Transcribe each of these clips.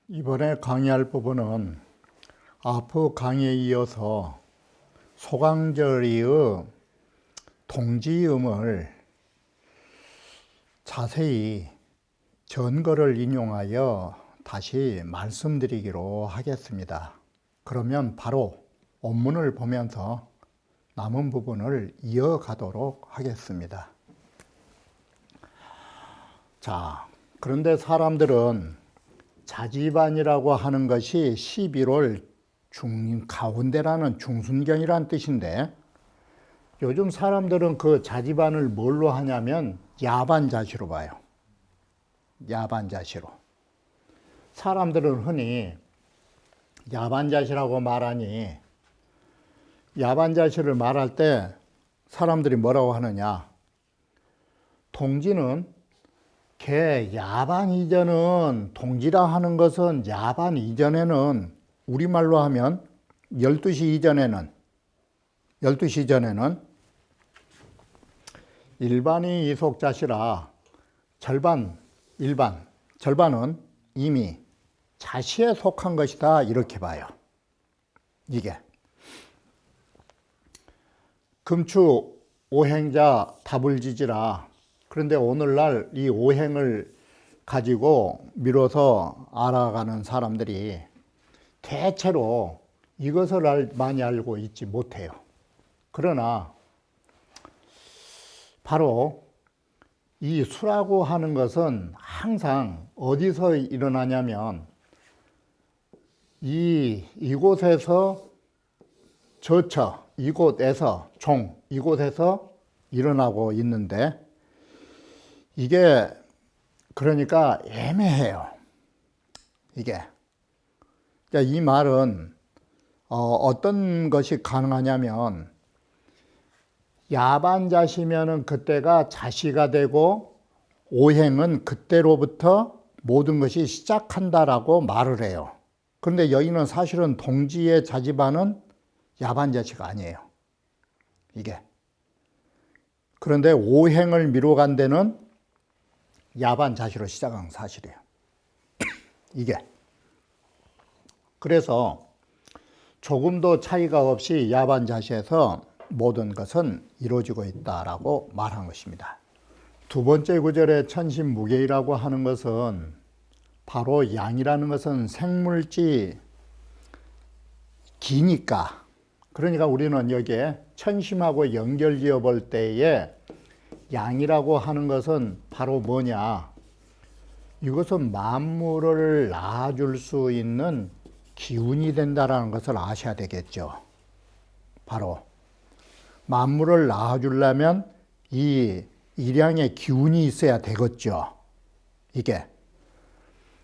이번에 강의할 부분은 앞의 강의에 이어서 소강절이의 동지음을 자세히 전거를 인용하여 다시 말씀드리기로 하겠습니다. 그러면 바로 원문을 보면서 남은 부분을 이어가도록 하겠습니다. 자, 그런데 사람들은 자지반이라고 하는 것이 11월 가운데라는 중순경이라는 뜻인데, 요즘 사람들은 그 자지반을 뭘로 하냐면 야반자시로 봐요. 야반자시로. 사람들은 흔히 야반자시라고 말하니, 야반자시를 말할 때 사람들이 뭐라고 하느냐, 동지는 야반 이전은, 동지라 하는 것은 야반 이전에는, 우리말로 하면 12시 이전에는 일반이 이속자시라 절반은 이미 자시에 속한 것이다, 이렇게 봐요. 이게 금추 오행자 다불지지라. 그런데 오늘날 이 오행을 가지고 미뤄서 알아가는 사람들이 대체로 이것을 많이 알고 있지 못해요. 그러나 바로 이 수라고 하는 것은 항상 어디서 일어나냐면 이곳에서 이곳에서 이곳에서 일어나고 있는데, 이게 그러니까 애매해요. 이게. 그러니까 이 말은 어떤 것이 가능하냐면, 야반자시면은 그때가 자시가 되고 오행은 그때로부터 모든 것이 시작한다라고 말을 해요. 그런데 여기는 사실은 동지의 자지반은 야반자시가 아니에요. 이게. 그런데 오행을 미뤄간 데는 야반자시로 시작한 사실이에요. 이게. 그래서 조금도 차이가 없이 야반자시에서 모든 것은 이루어지고 있다라고 말한 것입니다. 두 번째 구절의 천신무계이라고 하는 것은 바로 양이라는 것은 생물지 기니까, 그러니까 우리는 여기에 천심하고 연결지어 볼 때에 양이라고 하는 것은 바로 뭐냐, 이것은 만물을 낳아줄 수 있는 기운이 된다라는 것을 아셔야 되겠죠. 바로 만물을 낳아주려면 이 일양의 기운이 있어야 되겠죠. 이게.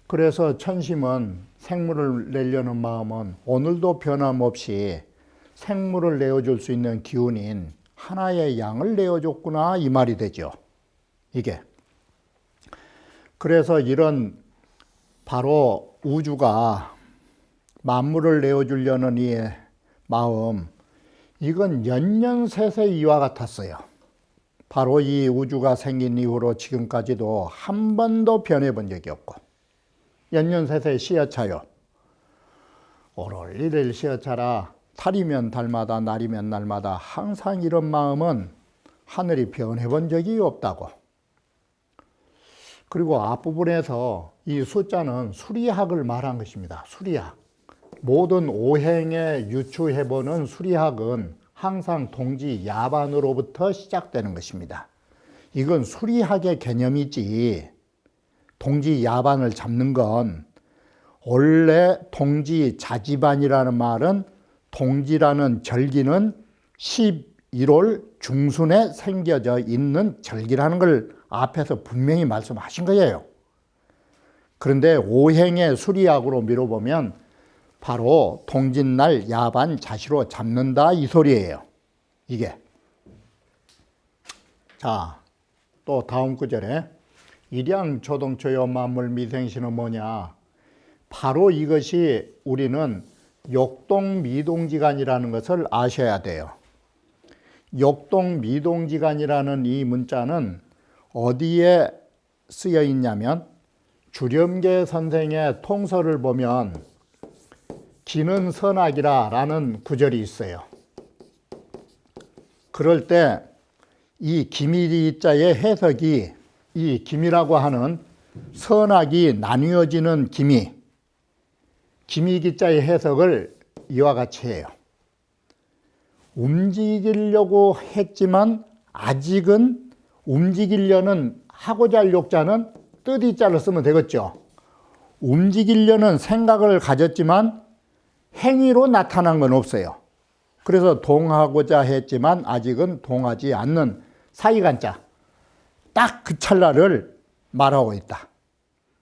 그래서 천심은 생물을 내려는 마음은 오늘도 변함없이 생물을 내어줄 수 있는 기운인 하나의 양을 내어줬구나, 이 말이 되죠. 이게. 그래서 이런 바로 우주가 만물을 내어주려는 이 마음, 이건 연년세세 이와 같았어요. 바로 이 우주가 생긴 이후로 지금까지도 한 번도 변해본 적이 없고, 연년세세 시어차요. 오를 일일 시어차라. 달이면 달마다, 날이면 날마다 항상 이런 마음은 하늘이 변해본 적이 없다고. 그리고 앞부분에서 이 숫자는 수리학을 말한 것입니다. 수리학. 모든 오행에 유추해보는 수리학은 항상 동지 야반으로부터 시작되는 것입니다. 이건 수리학의 개념이지, 동지 야반을 잡는 건, 원래 동지 자지반이라는 말은 동지라는 절기는 11월 중순에 생겨져 있는 절기라는 걸 앞에서 분명히 말씀하신 거예요. 그런데 오행의 수리학으로 미뤄보면 바로 동짓날 야반 자시로 잡는다, 이 소리예요. 이게. 자, 또 다음 구절에 일양초동초요 만물미생시는 뭐냐? 바로 이것이 우리는 욕동미동지간이라는 것을 아셔야 돼요. 욕동미동지간이라는 이 문자는 어디에 쓰여 있냐면 주렴계 선생의 통서를 보면 기는 선악이라 라는 구절이 있어요. 그럴 때 이 기미자의 해석이 이 기미라고 하는 선악이 나뉘어지는 기미기자의 해석을 이와 같이 해요. 움직이려고 했지만 아직은 움직이려는 하고자 할 욕자는 뜻이자를 쓰면 되겠죠. 움직이려는 생각을 가졌지만 행위로 나타난 건 없어요. 그래서 동하고자 했지만 아직은 동하지 않는 사이간자, 딱 그 찰나를 말하고 있다.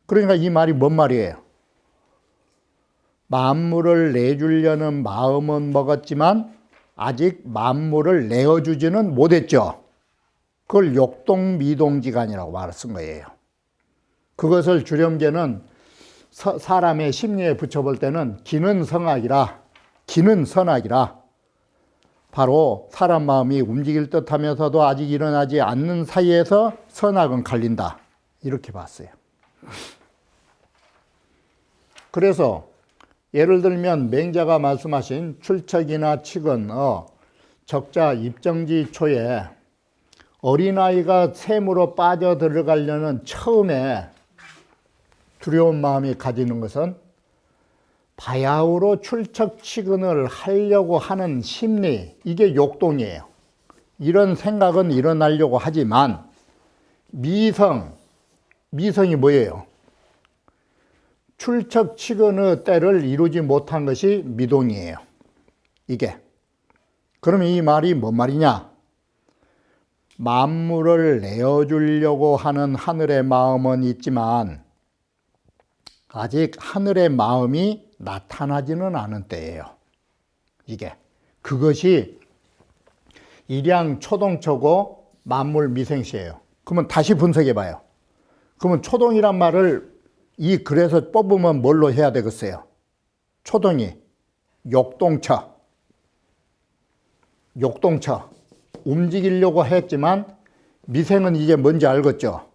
그러니까 이 말이 뭔 말이에요? 만물을 내주려는 마음은 먹었지만 아직 만물을 내어주지는 못했죠. 그걸 욕동미동지간이라고 말을 쓴 거예요. 그것을 주렴계는 사람의 심리에 붙여볼 때는 기는 선악이라 바로 사람 마음이 움직일 듯하면서도 아직 일어나지 않는 사이에서 선악은 갈린다. 이렇게 봤어요. 그래서 예를 들면 맹자가 말씀하신 출척이나 칙은 적자 입정지 초에 어린아이가 샘으로 빠져 들어가려는 처음에 두려운 마음이 가지는 것은 바야흐로 출척치근을 하려고 하는 심리, 이게 욕동이에요. 이런 생각은 일어나려고 하지만 미성이 뭐예요? 출척치근의 때를 이루지 못한 것이 미동이에요. 이게. 그러면 이 말이 뭔 말이냐? 만물을 내어주려고 하는 하늘의 마음은 있지만 아직 하늘의 마음이 나타나지는 않은 때예요. 이게. 그것이 일양초동초고 만물미생시예요. 그러면 다시 분석해 봐요. 그러면 초동이란 말을 이 글에서 뽑으면 뭘로 해야 되겠어요? 초동이 욕동처. 움직이려고 했지만 미생은 이제 뭔지 알겠죠?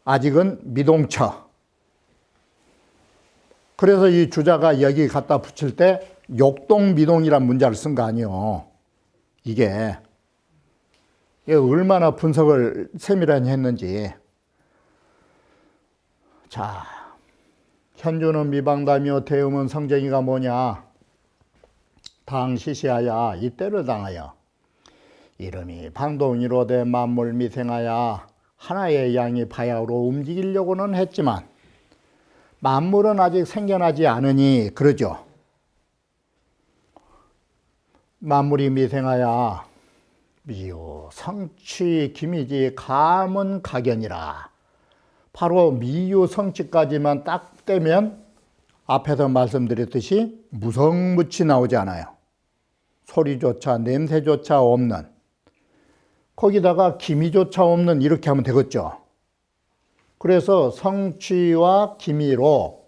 아직은 미동처. 그래서 이 주자가 여기 갖다 붙일 때 욕동미동이란 문자를 쓴 거 아니에요. 이게 얼마나 분석을 세밀하게 했는지. 자, 현주는 미방다며 대음은 성쟁이가 뭐냐? 당시시하야 이때를 당하여 이름이 방동이로 된 만물 미생하야 하나의 양이 바야흐로 움직이려고는 했지만 만물은 아직 생겨나지 않으니 그러죠. 만물이 미생하야 미유 성취 기미지 감은 각연이라. 바로 미유 성취까지만 딱 떼면 앞에서 말씀드렸듯이 무성무치 나오지 않아요. 소리조차 냄새조차 없는, 거기다가 기미조차 없는, 이렇게 하면 되겠죠. 그래서 성취와 기미로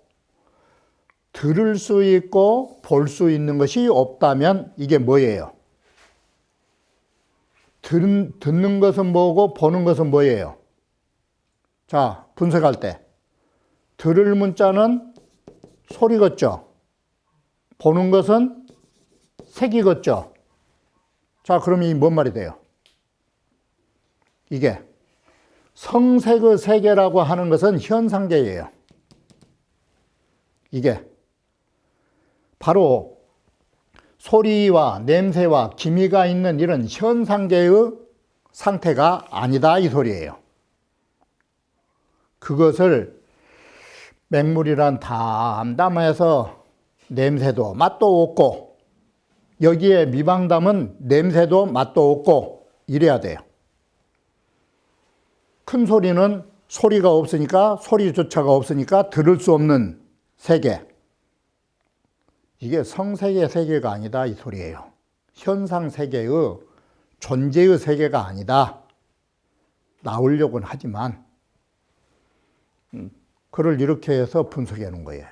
들을 수 있고 볼 수 있는 것이 없다면 이게 뭐예요? 듣는 것은 뭐고 보는 것은 뭐예요? 자, 분석할 때 들을 문자는 소리겠죠. 보는 것은 색이겠죠. 자, 그럼 이 뭔 말이 돼요? 이게 성색의 세계라고 하는 것은 현상계예요. 이게 바로 소리와 냄새와 기미가 있는 이런 현상계의 상태가 아니다, 이 소리예요. 그것을 맹물이란 담담해서 냄새도 맛도 없고, 여기에 미방담은 냄새도 맛도 없고 이래야 돼요. 큰 소리는 소리가 없으니까, 소리조차가 없으니까 들을 수 없는 세계. 이게 성세계 세계가 아니다, 이 소리예요. 현상 세계의 존재의 세계가 아니다. 나오려고는 하지만 그걸 이렇게 해서 분석해 놓은 거예요.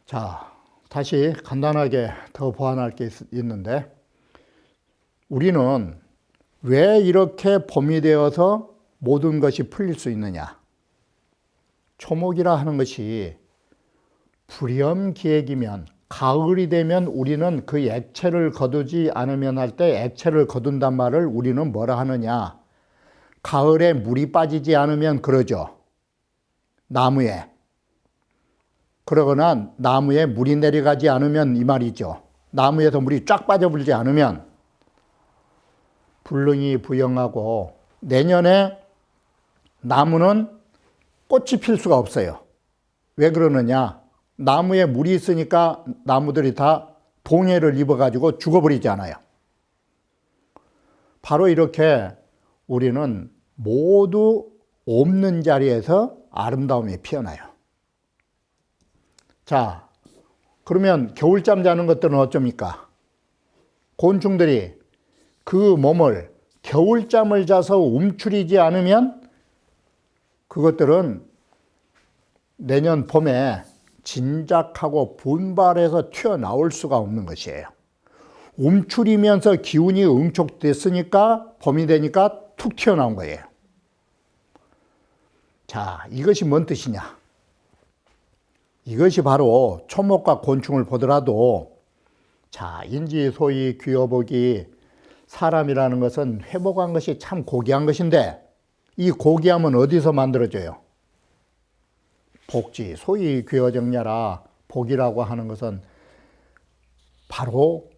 자, 다시 간단하게 더 보완할 게 있는데, 우리는 왜 이렇게 봄이 되어서 모든 것이 풀릴 수 있느냐? 초목이라 하는 것이 불염기액이면, 가을이 되면 우리는 그 액체를 거두지 않으면 할 때 액체를 거둔단 말을 우리는 뭐라 하느냐? 가을에 물이 빠지지 않으면 그러죠. 나무에. 그러거나 나무에 물이 내려가지 않으면 이 말이죠. 나무에서 물이 쫙 빠져버리지 않으면 불능이 부영하고 내년에 나무는 꽃이 필 수가 없어요. 왜 그러느냐? 나무에 물이 있으니까 나무들이 다 동해를 입어가지고 죽어버리잖아요. 바로 이렇게 우리는 모두 없는 자리에서 아름다움이 피어나요. 자, 그러면 겨울잠 자는 것들은 어쩝니까? 곤충들이 그 몸을 겨울잠을 자서 움츠리지 않으면 그것들은 내년 봄에 진작하고 분발해서 튀어나올 수가 없는 것이에요. 움츠리면서 기운이 응축됐으니까 봄이 되니까 툭 튀어나온 거예요. 자, 이것이 뭔 뜻이냐? 이것이 바로 초목과 곤충을 보더라도, 자, 인지 소위 귀어복이, 사람이라는 것은 회복한 것이 참 고귀한 것인데 이 고귀함은 어디서 만들어져요? 복지, 소위 귀어정야라. 복이라고 하는 것은 바로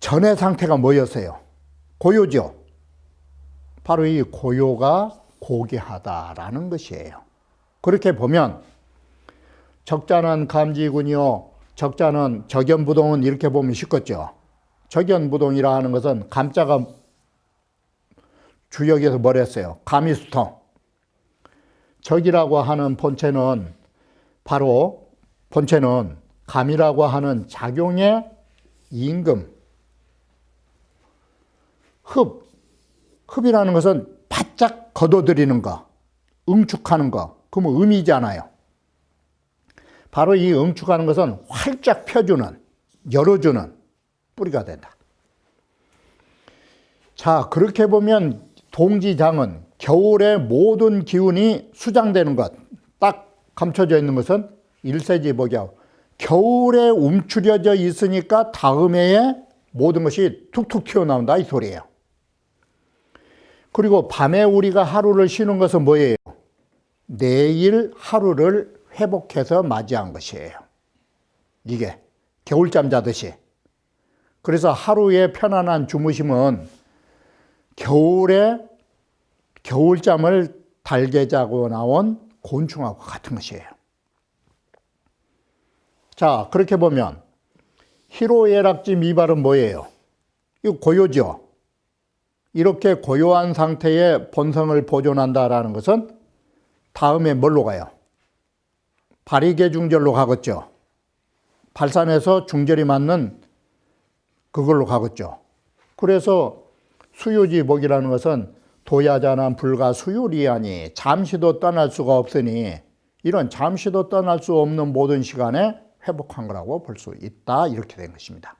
전의 상태가 뭐였어요? 고요죠. 바로 이 고요가 고귀하다라는 것이에요. 그렇게 보면 적자는 감지군이요, 적자는 적연부동은 이렇게 보면 쉽겠죠. 적연부동이라 하는 것은 감자가 주역에서 뭘 했어요? 감이수통. 적이라고 하는 본체는 바로 본체는 감이라고 하는 작용의 임금. 흡이라는 것은 바짝 걷어들이는 거, 응축하는 거, 그러면 음이잖아요. 바로 이 응축하는 것은 활짝 펴주는, 열어주는 뿌리가 된다. 자, 그렇게 보면 동지장은 겨울에 모든 기운이 수장되는 것, 딱 감춰져 있는 것은 일세지복이하고 겨울에 움츠려져 있으니까 다음 해에 모든 것이 툭툭 튀어나온다 이 소리예요. 그리고 밤에 우리가 하루를 쉬는 것은 뭐예요? 내일 하루를 회복해서 맞이한 것이에요. 이게 겨울잠 자듯이. 그래서 하루의 편안한 주무심은 겨울에 겨울잠을 달게 자고 나온 곤충하고 같은 것이에요. 자, 그렇게 보면 희로애락지 미발은 뭐예요? 이거 고요죠. 이렇게 고요한 상태의 본성을 보존한다라는 것은 다음에 뭘로 가요? 발이계중절로 가겠죠. 발산에서 중절이 맞는 그걸로 가겠죠. 그래서 수유지복이라는 것은 도야자난 불가 수유리하니 잠시도 떠날 수가 없으니 이런 잠시도 떠날 수 없는 모든 시간에 회복한 거라고 볼 수 있다. 이렇게 된 것입니다.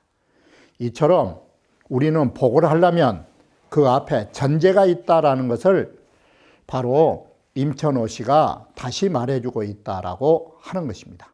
이처럼 우리는 복을 하려면 그 앞에 전제가 있다라는 것을 바로 임천호 씨가 다시 말해주고 있다라고 하는 것입니다.